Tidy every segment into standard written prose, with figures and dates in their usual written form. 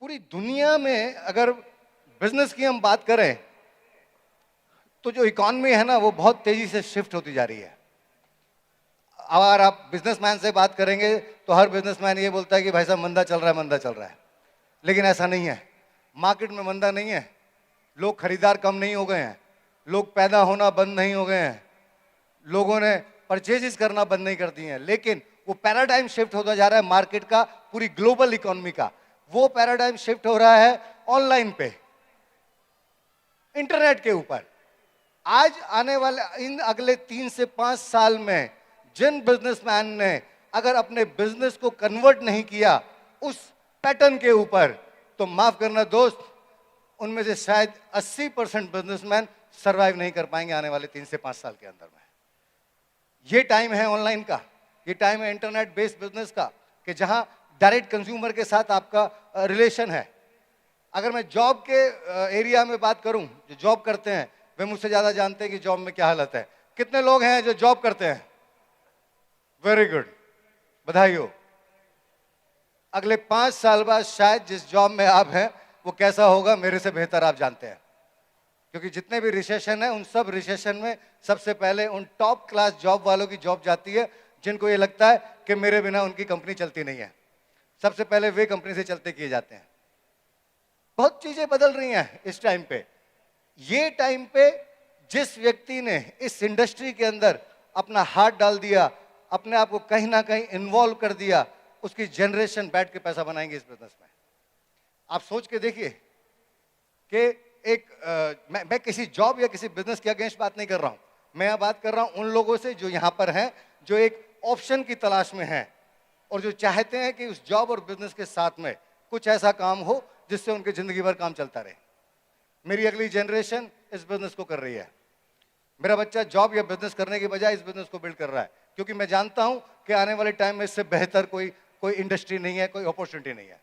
पूरी दुनिया में अगर बिजनेस की हम बात करें तो जो इकॉनमी है ना वो बहुत तेजी से शिफ्ट होती जा रही है। अगर आप बिजनेसमैन से बात करेंगे तो हर बिजनेसमैन ये बोलता है कि भाई साहब मंदा चल रहा है, मंदा चल रहा है। लेकिन ऐसा नहीं है। मार्केट में मंदा नहीं है। लोग खरीदार कम नहीं हो गए हैं, लोग पैदा होना बंद नहीं हो गए हैं, लोगों ने परचेजेस करना बंद नहीं कर दिए हैं, लेकिन वो पैराडाइम शिफ्ट होता जा रहा है मार्केट का, पूरी ग्लोबल इकोनॉमी का। वो पैराडाइम शिफ्ट हो रहा है ऑनलाइन पे, इंटरनेट के ऊपर। आज आने वाले इन अगले 3 से 5 साल में जिन बिजनेसमैन ने अगर अपने बिजनेस को कन्वर्ट नहीं किया उस पैटर्न के ऊपर, तो माफ करना दोस्त, उनमें से शायद 80% बिजनेसमैन सरवाइव नहीं कर पाएंगे आने वाले 3 से 5 साल के अंदर में। ये टाइम है ऑनलाइन का, ये टाइम है इंटरनेट बेस्ड बिजनेस का, कि जहां डायरेक्ट कंज्यूमर के साथ आपका रिलेशन है। अगर मैं जॉब के एरिया में बात करूं, जो जॉब करते हैं वे मुझसे ज्यादा जानते हैं कि जॉब में क्या हालत है। कितने लोग हैं जो जॉब करते हैं? वेरी गुड, बधाई हो। अगले 5 साल बाद शायद जिस जॉब में आप हैं वो कैसा होगा मेरे से बेहतर आप जानते हैं, क्योंकि जितने भी रिसेशन है उन सब रिसेशन में सबसे पहले उन टॉप क्लास जॉब वालों की जॉब जाती है जिनको ये लगता है कि मेरे बिना उनकी कंपनी चलती नहीं है। सबसे पहले वे कंपनी से चलते किए जाते हैं। बहुत चीजें बदल रही हैं इस टाइम पे। ये टाइम पे जिस व्यक्ति ने इस इंडस्ट्री के अंदर अपना हाथ डाल दिया, अपने आप को कहीं ना कहीं इन्वॉल्व कर दिया, उसकी जनरेशन बैठ के पैसा बनाएंगे इस बिजनेस में। आप सोच के देखिए कि मैं किसी जॉब या किसी बिजनेस के अगेंस्ट बात नहीं कर रहा हूं। मैं यहां बात कर रहा हूं उन लोगों से जो यहां पर हैं, जो एक ऑप्शन की तलाश में हैं और जो चाहते हैं कि उस जॉब और बिजनेस के साथ में कुछ ऐसा काम हो जिससे उनकी जिंदगी भर काम चलता रहे। मेरी अगली जनरेशन इस बिजनेस को कर रही है। मेरा बच्चा जॉब या बिजनेस करने के बजाय इस बिजनेस को बिल्ड कर रहा है, क्योंकि मैं जानता हूं कि आने वाले टाइम में इससे बेहतर कोई इंडस्ट्री नहीं है, कोई अपॉर्चुनिटी नहीं है।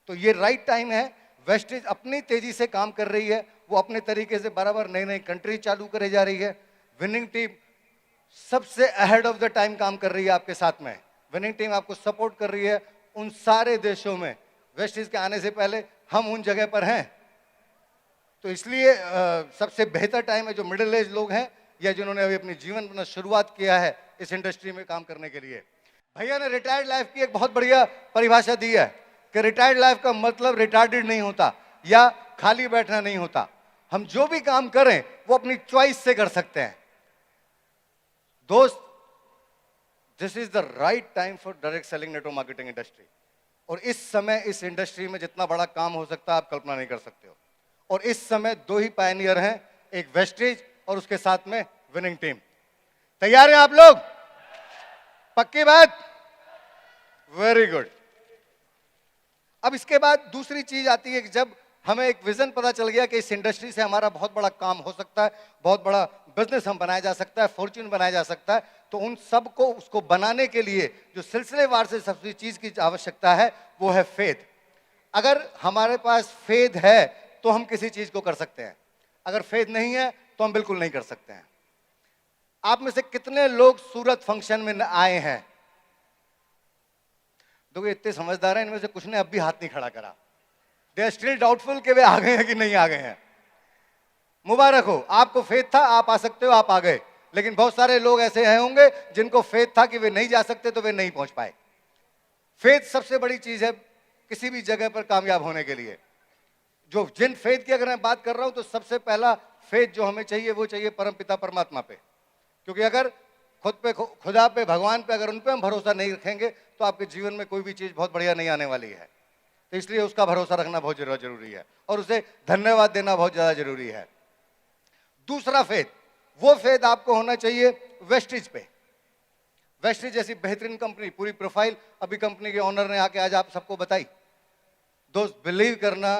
तो ये राइट टाइम है। वेस्टेज अपनी तेजी से काम कर रही है, वो अपने तरीके से बराबर नई नई कंट्री चालू करे जा रही है। विनिंग टीम सबसे अहेड ऑफ द टाइम काम कर रही है आपके साथ में। विनिंग टीम आपको सपोर्ट कर रही है उन सारे देशों में। वेस्टेज के आने से पहले हम उन जगह पर हैं, तो इसलिए सबसे बेहतर टाइम है जो मिडिल एज लोग हैं या जिन्होंने अभी अपनी जीवन में शुरुआत किया है इस इंडस्ट्री में काम करने के लिए। भैया ने रिटायर्ड लाइफ की एक बहुत बढ़िया परिभाषा दी है कि रिटायर्ड लाइफ का मतलब रिटायर्ड नहीं होता या खाली बैठना नहीं होता। हम जो भी काम करें वो अपनी चॉइस से कर सकते हैं। दोस्त, this is the right time for direct selling network marketing industry. और इस समय इस इंडस्ट्री में जितना बड़ा काम हो सकता है आप कल्पना नहीं कर सकते हो। और इस समय 2 ही पायनियर हैं, एक वेस्टेज और उसके साथ में विनिंग टीम। तैयार हैं आप लोग? पक्की बात? Very good. अब इसके बाद दूसरी चीज आती है कि जब हमें एक विजन पता चल गया कि इस इंडस्ट्री से हमारा बहुत बड़ा काम हो सकता है, बहुत बड़ा बिजनेस हम बनाया जा सकता है, फॉर्च्यून बनाया जा सकता है, तो उन सब को उसको बनाने के लिए जो सिलसिलेवार से सबसे चीज की आवश्यकता है वो है फेथ। अगर हमारे पास फेथ है तो हम किसी चीज को कर सकते हैं, अगर फेथ नहीं है तो हम बिल्कुल नहीं कर सकते हैं। आप में से कितने लोग सूरत फंक्शन में आए हैं? देखो इतने समझदार हैं, इनमें से कुछ ने अब भी हाथ नहीं खड़ा करा। दे आर स्टिल डाउटफुल कि वे आ गए हैं कि नहीं आ गए हैं। मुबारक हो, आपको फेथ था, आप आ सकते हो, आप आ गए। लेकिन बहुत सारे लोग ऐसे हैं होंगे जिनको फेथ था कि वे नहीं जा सकते तो वे नहीं पहुंच पाए। फेथ सबसे बड़ी चीज है किसी भी जगह पर कामयाब होने के लिए। जो जिन फेथ की अगर मैं बात कर रहा हूं तो सबसे पहला फेथ जो हमें चाहिए वो चाहिए परमपिता परमात्मा पे। क्योंकि अगर खुदा पे, भगवान पे अगर उन पे हम भरोसा नहीं रखेंगे तो आपके जीवन में कोई भी चीज बहुत बढ़िया नहीं आने वाली है। तो इसलिए उसका भरोसा रखना बहुत जरूरी है और उसे धन्यवाद देना बहुत ज्यादा जरूरी है। दूसरा फेथ, वो फेथ आपको होना चाहिए वेस्टेज पे। वेस्टेज जैसी बेहतरीन कंपनी, पूरी प्रोफाइल अभी कंपनी के ऑनर ने आके आज आप सबको बताई। दोस्त, बिलीव करना,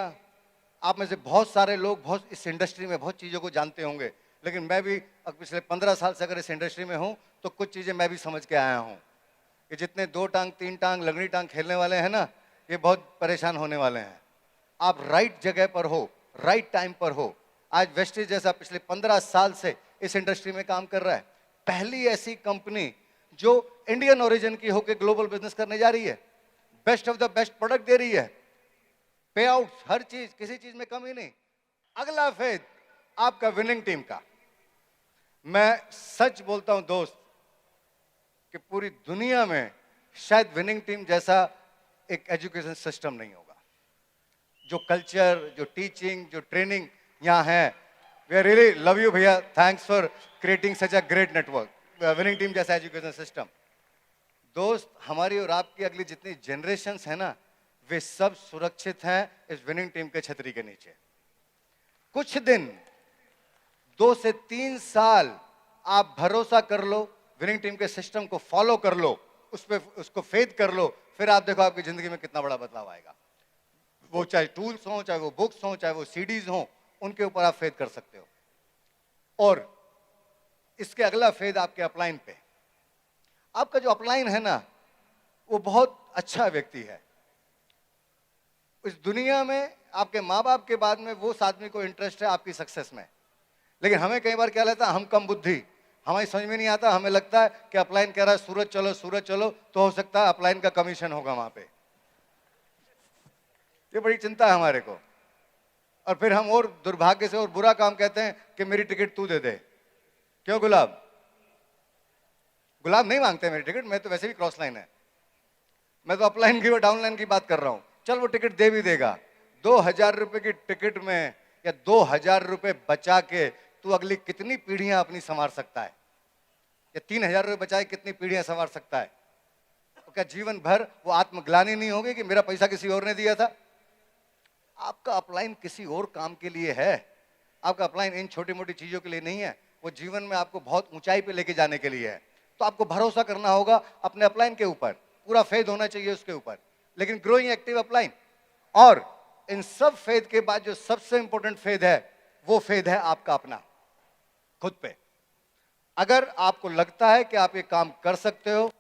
आप में से बहुत सारे लोग बहुत इस इंडस्ट्री में बहुत चीज़ों को जानते होंगे, लेकिन मैं भी पिछले 15 साल से अगर इस इंडस्ट्री में हूं तो कुछ चीज़ें मैं भी समझ के आया हूं कि जितने 2 टांग 3 टांग लगड़ी टांग खेलने वाले हैं ना, ये बहुत परेशान होने वाले हैं। आप राइट जगह पर हो, राइट टाइम पर हो। आज वेस्टेज जैसा पिछले 15 साल से इस इंडस्ट्री में काम कर रहा है, पहली ऐसी कंपनी जो इंडियन ओरिजिन की होकर ग्लोबल बिजनेस करने जा रही है, best of the best product दे रही है, पे आउट, हर चीज, किसी चीज में कमी नहीं। अगला फेज आपका विनिंग टीम का। मैं सच बोलता हूं दोस्त कि पूरी दुनिया में शायद विनिंग टीम जैसा एक एजुकेशन सिस्टम नहीं होगा। जो कल्चर, जो टीचिंग, जो ट्रेनिंग यहाँ है, we are really love you भैया, thanks for creating such a great network. Winning team जैसा एजुकेशन सिस्टम। दोस्त, हमारी और आपकी अगली जितनी जनरेशन्स है ना, वे सब सुरक्षित हैं इस विनिंग टीम के छतरी के नीचे। कुछ दिन, 2 से 3 साल आप भरोसा कर लो, विनिंग टीम के सिस्टम को फॉलो कर लो, उसको फेथ कर लो, फिर आप देखो आपकी जिंदगी में कितना बड़ा बदलाव आएगा। वो चाहे टूल्स हो, चाहे वो बुक्स हो, चाहे वो सीडीज हो, उनके ऊपर आप फेथ कर सकते हो। और इसके अगला फेथ आपके अपलाइन पे। आपका जो अपलाइन है ना, वो बहुत अच्छा व्यक्ति है। इस दुनिया में आपके माँ बाप के बाद में वो आदमी को इंटरेस्ट है आपकी सक्सेस में। लेकिन हमें कई बार क्या लगता है, हम कम बुद्धि, हमें समझ में नहीं आता। हमें लगता है कि अपलाइन कह रहा है सूरज चलो सूरज चलो, तो हो सकता है अपलाइन का कमीशन होगा वहां पे। ये बड़ी चिंता है हमारे को। और फिर हम और दुर्भाग्य से और बुरा काम कहते हैं कि मेरी टिकट तू दे दे। क्यों गुलाब? गुलाब नहीं मांगते मेरी टिकट, मैं तो वैसे भी क्रॉस लाइन है। मैं तो अपलाइन की और डाउनलाइन की बात कर रहा हूं। चल वो टिकट दे भी देगा। 2000 रुपए की टिकट में या 2000 रुपए बचा के तू अगली कितनी पीढ़ियां अपनी संवार सकता है? या 3000 रुपए बचाए कितनी पीढ़ियां संवार सकता है? तो क्या जीवन भर वो आत्मग्लानि नहीं होगी कि मेरा पैसा किसी और ने दिया था? आपका अपलाइन किसी और काम के लिए है। आपका अपलाइन इन छोटी मोटी चीजों के लिए नहीं है, वो जीवन में आपको बहुत ऊंचाई पे लेके जाने के लिए है। तो आपको भरोसा करना होगा अपने अपलाइन के ऊपर, पूरा फेथ होना चाहिए उसके ऊपर। लेकिन ग्रोइंग एक्टिव अपलाइन। और इन सब फेथ के बाद जो सबसे इंपॉर्टेंट फेथ है, वो फेथ है आपका अपना खुद पे। अगर आपको लगता है कि आप ये काम कर सकते हो,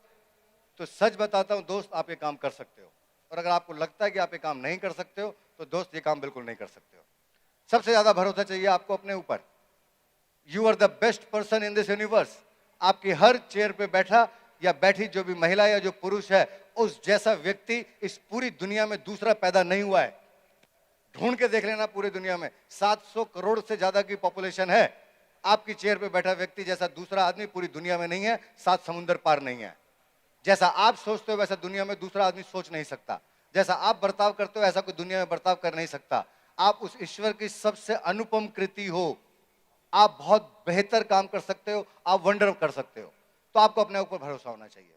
तो सच बताता हूं दोस्त, आप ये काम कर सकते हो। और अगर आपको लगता है कि आप ये काम नहीं कर सकते हो, तो दोस्त ये काम बिल्कुल नहीं कर सकते हो। सबसे ज्यादा भरोसा चाहिए आपको अपने ऊपर। You are the best person in this universe. आपकी हर चेयर पे बैठा या बैठी जो भी महिला या जो पुरुष है, उस जैसा व्यक्ति इस पूरी दुनिया में दूसरा पैदा नहीं हुआ है। ढूंढ के देख लेना, पूरी दुनिया में 700 करोड़ से ज्यादा की पॉपुलेशन है। आपकी चेयर पे बैठा व्यक्ति जैसा दूसरा आदमी पूरी दुनिया में नहीं है, 7 समुंदर पार नहीं है। जैसा आप सोचते हो वैसा दुनिया में दूसरा आदमी सोच नहीं सकता। जैसा आप बर्ताव करते हो ऐसा कोई दुनिया में बर्ताव कर नहीं सकता। आप उस ईश्वर की सबसे अनुपम कृति हो। आप बहुत बेहतर काम कर सकते हो, आप वंडर कर सकते हो। तो आपको अपने ऊपर भरोसा होना चाहिए।